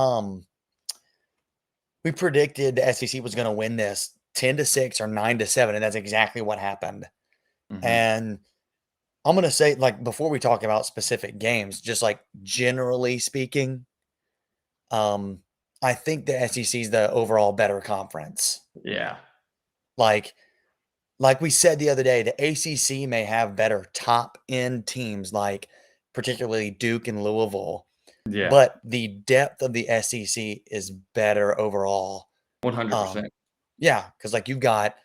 Um, we predicted the SEC was going to win this 10-6 or 9-7, and that's exactly what happened. Mhm. And I'm going to say, like, before we talk about specific games, just like generally speaking, um, I think the SEC is the overall better conference. Yeah. Like, like we said the other day, the ACC may have better top end teams, like particularly Duke and Louisville, Yeah. but the depth of the SEC is better overall. Um, 100%. yeah, because like you've got,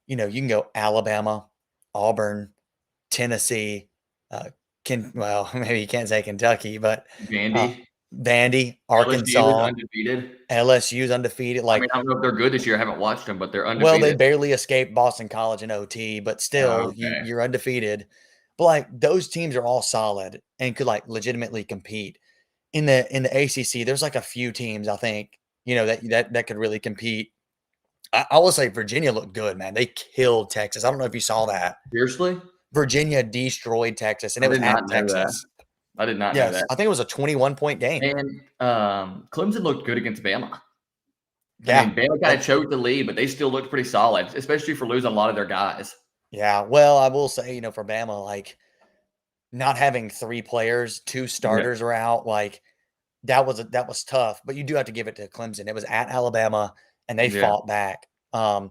you can go Alabama, Auburn, Tennessee, uh, well, maybe you can't say Kentucky, but uh, Vandy. Vandy, LSU is Arkansas, undefeated. LSU's undefeated. I mean, Like, I don't know if they're good this year. I haven't watched them, but they're well, they undefeated. barely escaped Boston College in OT, but still, Okay. you're undefeated. But like those teams are all solid and could like legitimately compete in the ACC. There's like a few teams I think that could really compete. I will say Virginia looked good, man. They killed Texas. I don't know if you saw that. Seriously? Virginia destroyed Texas, and I it was did at not know that. Texas. I did not know Yes, that. I think it was a 21-point game. And, Clemson looked good against Bama. I Yeah, mean, Bama uh, kinda choked the lead, but they still looked pretty solid, especially for losing a lot of their guys. yeah. Well, I will say, for Bama, like not having three players, two Yeah. starters were out. Like that was tough. But you do have to give it to Clemson. It was at Alabama, and they Yeah. fought back. But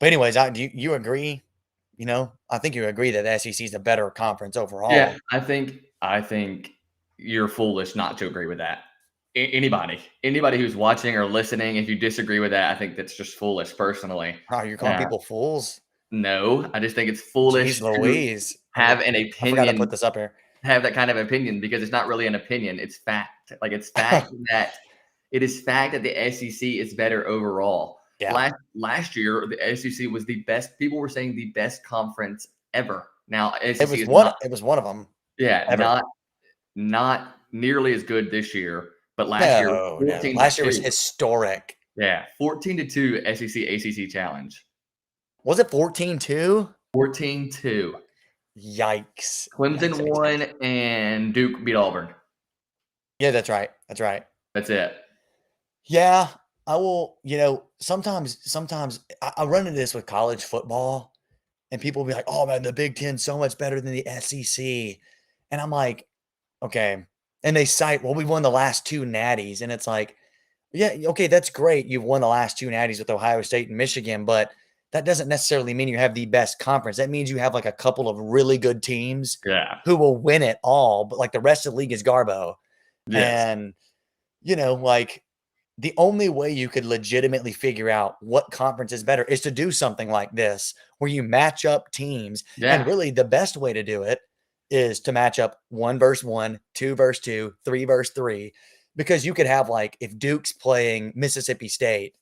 anyways, do you agree? I think you agree that the SEC is a better conference Yeah, overall. I think you're foolish not to agree with that. Anybody who's watching or listening, if you disagree with that, I think that's just foolish personally. Oh, you're calling Uh, people fools? no, I just think it's Jeez foolish to Louise. have an I forgot to put opinion this up here. have that kind of opinion because it's not really an opinion, it's fact. Like, it's fact that it is fact that the SEC is better overall. Yeah, Last year, the SEC was the best people were saying the best conference ever. Now, it SEC was is one. not It was one of them yeah, ever. not nearly as good this year, but last year, No, no. 14 to Last year was 2. historic. Yeah, 14 to 2 SEC ACC challenge. Was it 14-2? 14-2. Yikes. Yikes, Clemson yikes, won yikes. and Duke beat Auburn. Yeah, that's right. That's right. That's it. Yeah, I will, sometimes I run into this with college football and people will be like, "Oh man, the Big Ten so much better than the SEC." And I'm like, okay. And they cite, well, we won the last two natties. And it's like, yeah, okay, that's great. You've won the last two natties with Ohio State and Michigan, but that doesn't necessarily mean you have the best conference. That means you have like a couple of really good teams Yeah. who will win it all, but like the rest of the league is Garbo. Yes. And, like the only way you could legitimately figure out what conference is better is to do something like this, where you match up teams. And Yeah. really, the best way to do it is to match up one versus one, two versus two, three versus three, because you could have like if Duke's playing Mississippi State,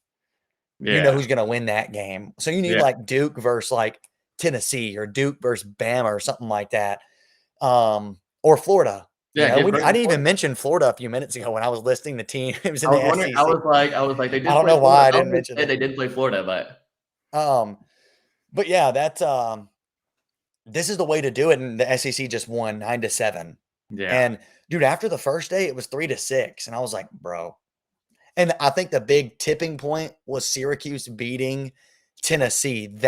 you know Yeah. who's going to win that game. So you need Yeah. like Duke versus like Tennessee or Duke versus Bama or something like that, or Florida. Yeah, give I credit to didn't even Florida. mention Florida a few minutes ago when I was listing the team. It was in I was the wondering SEC. I was like, they I just don't know played why Florida. I I didn't was mention say it. they did play Florida, but Um, but yeah, this is the way to do it. And the SEC just won 9-7. yeah. And dude, after the first day, it was 3-6. And I was like, bro. And I think the big tipping point was Syracuse beating Tennessee. That